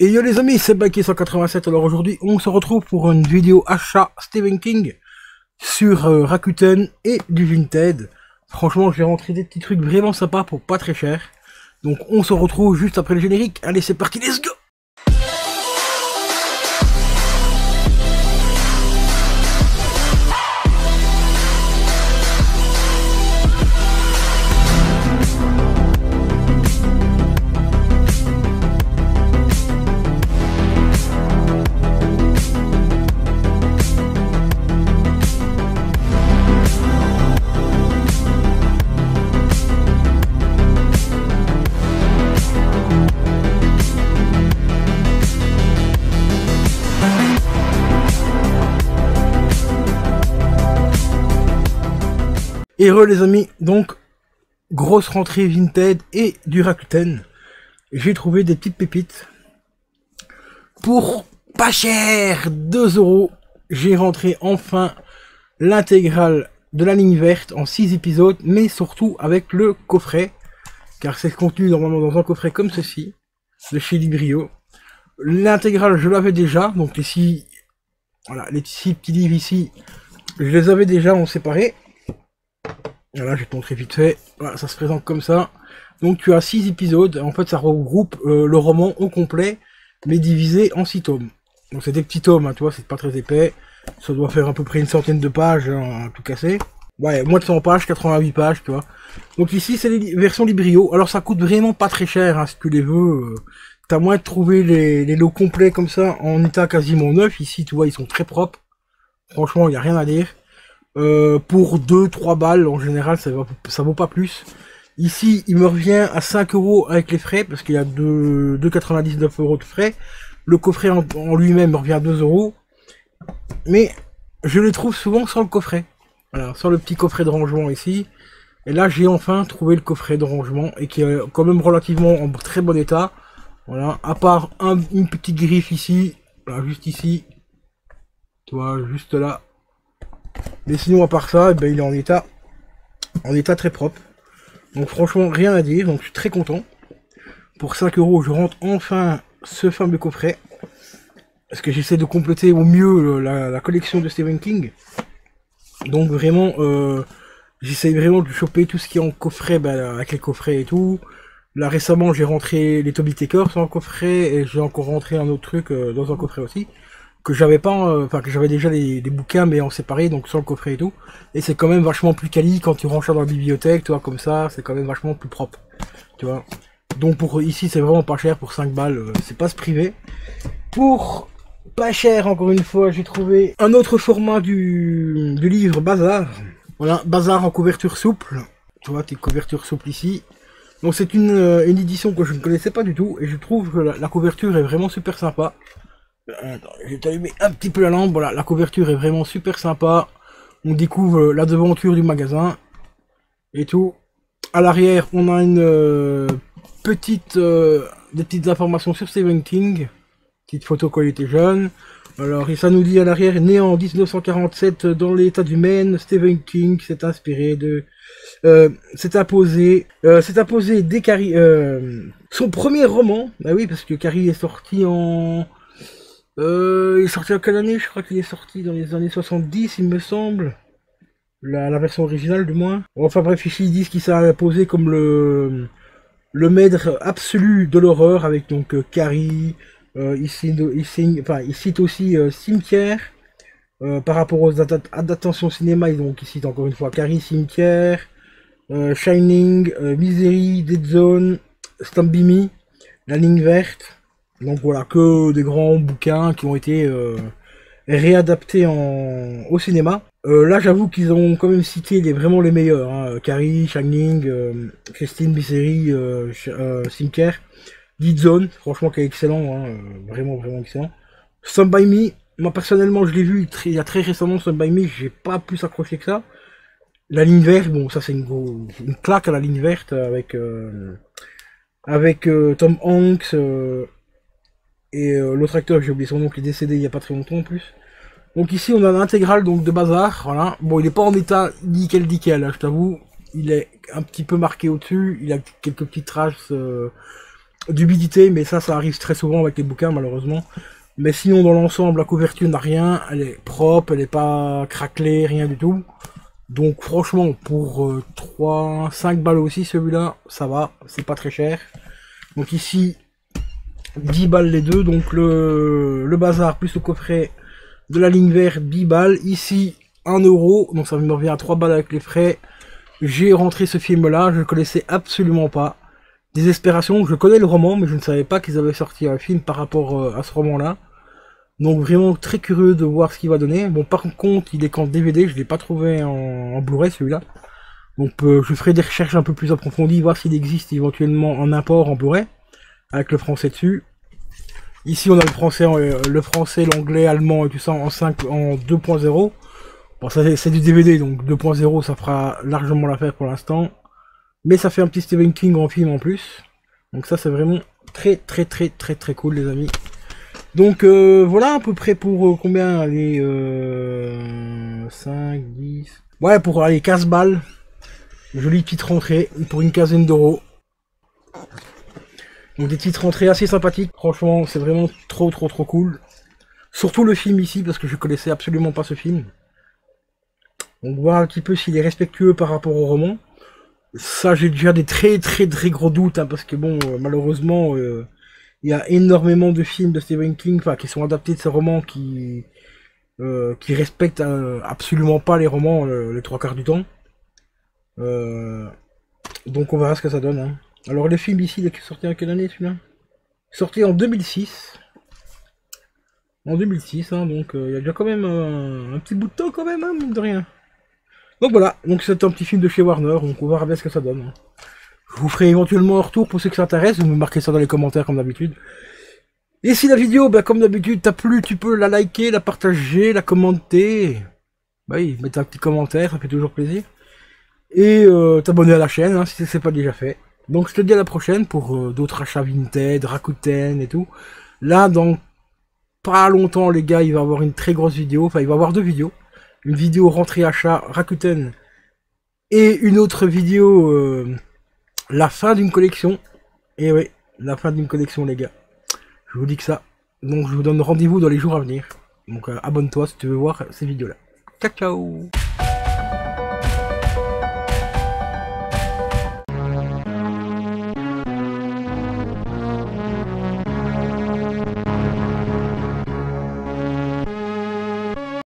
Et yo les amis, c'est Baki187. Alors aujourd'hui, on se retrouve pour une vidéo achat Stephen King sur Rakuten et du Vinted. Franchement, j'ai rentré des petits trucs vraiment sympas pour pas très cher. Donc on se retrouve juste après le générique. Allez, c'est parti, let's go! Et les amis, donc, grosse rentrée Vinted et du Rakuten. J'ai trouvé des petites pépites. Pour pas cher, 2 €, j'ai rentré enfin l'intégrale de la ligne verte en 6 épisodes, mais surtout avec le coffret. Car c'est contenu normalement dans un coffret comme ceci, de chez Librio. L'intégrale, je l'avais déjà, donc ici, voilà, les 6 petits livres ici, je les avais déjà en séparé. Voilà, je vais te montrer vite fait. Voilà, ça se présente comme ça. Donc tu as 6 épisodes. En fait, ça regroupe le roman au complet, mais divisé en 6 tomes. Donc c'est des petits tomes, hein, tu vois, c'est pas très épais. Ça doit faire à peu près une centaine de pages, hein, tout cassé. Ouais, moins de 100 pages, 88 pages, tu vois. Donc ici, c'est les versions Librio. Alors ça coûte vraiment pas très cher, hein, si tu les veux. T'as moins de trouver les lots complets comme ça, en état quasiment neuf. Ici, tu vois, ils sont très propres. Franchement, il n'y a rien à dire. Pour 2-3 balles en général, ça vaut pas plus. Ici, il me revient à 5 € avec les frais, parce qu'il y a 2,99 € de frais. Le coffret en lui-même me revient à 2 €. Mais je les trouve souvent sans le coffret. Voilà, sans le petit coffret de rangement ici. Et là, j'ai enfin trouvé le coffret de rangement, et qui est quand même relativement en très bon état. Voilà, à part une petite griffe ici, voilà, juste ici. Tu vois, juste là. Mais sinon, à part ça, ben, il est en état très propre. Donc franchement, rien à dire. Donc je suis très content. Pour 5 €, je rentre enfin ce fameux coffret. Parce que j'essaie de compléter au mieux la collection de Stephen King. Donc vraiment, j'essaie vraiment de choper tout ce qui est en coffret, ben, avec les coffrets et tout. Là récemment, j'ai rentré les Toby Takers en coffret. Et j'ai encore rentré un autre truc dans un coffret aussi. Que j'avais pas, enfin que j'avais déjà des bouquins mais en séparé, donc sans le coffret et tout. Et c'est quand même vachement plus quali quand tu ranges ça dans la bibliothèque, tu vois, comme ça, c'est quand même vachement plus propre, tu vois. Donc pour ici, c'est vraiment pas cher, pour 5 balles, c'est pas se priver. Pour pas cher, encore une fois, j'ai trouvé un autre format du livre Bazar. Voilà, Bazar en couverture souple, tu vois, tes couvertures souples ici. Donc c'est une édition que je ne connaissais pas du tout, et je trouve que la couverture est vraiment super sympa. Attends, je vais t'allumer un petit peu la lampe. Voilà, la couverture est vraiment super sympa. On découvre la devanture du magasin et tout. À l'arrière, on a une des petites informations sur Stephen King. Petite photo quand il était jeune. Alors, et ça nous dit à l'arrière, né en 1947 dans l'état du Maine, Stephen King s'est inspiré de... s'est imposé dès Carrie... son premier roman. Bah oui, parce que Carrie est sorti en... il est sorti en quelle année? Je crois qu'il est sorti dans les années 70, il me semble. La version originale, du moins. Enfin bref, ici ils disent qu'il s'est imposé comme le maître absolu de l'horreur, avec donc Carrie. Il cite aussi Cimetière. Par rapport aux adaptations cinéma, donc il cite encore une fois Carrie, Cimetière, Shining, Misery, Dead Zone, Stand By Me, La Ligne Verte. Donc voilà, que des grands bouquins qui ont été réadaptés au cinéma. Là, j'avoue qu'ils ont quand même cité vraiment les meilleurs. Hein. Carrie, Shining, Christine, Misery, Cimetière, Dead Zone, franchement qui est excellent, hein, vraiment excellent. Stand By Me, moi personnellement je l'ai vu il y a très récemment. Stand By Me, j'ai pas plus accroché que ça. La Ligne Verte, bon ça c'est une claque à la Ligne Verte avec Tom Hanks. Et l'autre acteur, j'ai oublié son nom, qui est décédé il y a pas très longtemps en plus. Donc ici on a l'intégrale donc de Bazar, voilà. Bon, il est pas en état nickel, hein, je t'avoue. Il est un petit peu marqué au-dessus, il a quelques petites traces d'humidité, mais ça arrive très souvent avec les bouquins malheureusement. Mais sinon dans l'ensemble la couverture n'a rien, elle est propre, elle est pas craquelée, rien du tout. Donc franchement pour 5 balles aussi celui-là, ça va, c'est pas très cher. Donc ici 10 balles les deux, donc le bazar plus le coffret de la ligne verte 10 balles, ici 1 euro, donc ça me revient à 3 balles avec les frais. J'ai rentré ce film là, je ne connaissais absolument pas. Désespération, je connais le roman, mais je ne savais pas qu'ils avaient sorti un film par rapport à ce roman là. Donc vraiment très curieux de voir ce qu'il va donner. Bon par contre il est qu'en DVD, je ne l'ai pas trouvé en Blu-ray celui-là. Donc je ferai des recherches un peu plus approfondies, voir s'il existe éventuellement en import en Blu-ray, avec le français dessus. Ici on a le français, l'anglais, allemand et tout ça en 2.0. Bon ça c'est du DVD, donc 2.0 ça fera largement l'affaire pour l'instant. Mais ça fait un petit Stephen King en film en plus. Donc ça c'est vraiment très cool les amis. Donc voilà à peu près pour combien les 5, 10... Ouais pour aller 15 balles. Jolie petite rentrée pour une quinzaine d'euros. Donc des petites rentrées assez sympathiques. Franchement c'est vraiment trop cool. Surtout le film ici parce que je connaissais absolument pas ce film. Donc voir un petit peu s'il est respectueux par rapport au roman. Ça j'ai déjà des très gros doutes hein, parce que bon malheureusement il y a énormément de films de Stephen King qui sont adaptés de ces romans qui respectent absolument pas les romans les 3/4 du temps. Donc on verra ce que ça donne. Hein. Alors le film ici il est sorti en quelle année celui-là? Sorti en 2006. En 2006 hein, donc il y a déjà quand même un petit bout de temps quand même hein, mine de rien. Donc voilà, donc c'est un petit film de chez Warner, donc on verra bien ce que ça donne. Hein. Je vous ferai éventuellement un retour pour ceux qui s'intéressent, vous me marquez ça dans les commentaires comme d'habitude. Et si la vidéo, bah, comme d'habitude, t'a plu, tu peux la liker, la partager, la commenter. Bah oui, mettre un petit commentaire, ça fait toujours plaisir. Et t'abonner à la chaîne, hein, si c'est pas déjà fait. Donc je te dis à la prochaine pour d'autres achats Vinted, Rakuten et tout. Là, dans pas longtemps les gars, il va y avoir une très grosse vidéo, enfin il va y avoir 2 vidéos. Une vidéo rentrée achat Rakuten et une autre vidéo la fin d'une collection. Et oui, la fin d'une collection les gars. Je vous dis que ça. Donc je vous donne rendez-vous dans les jours à venir. Donc abonne-toi si tu veux voir ces vidéos là. Ciao ciao.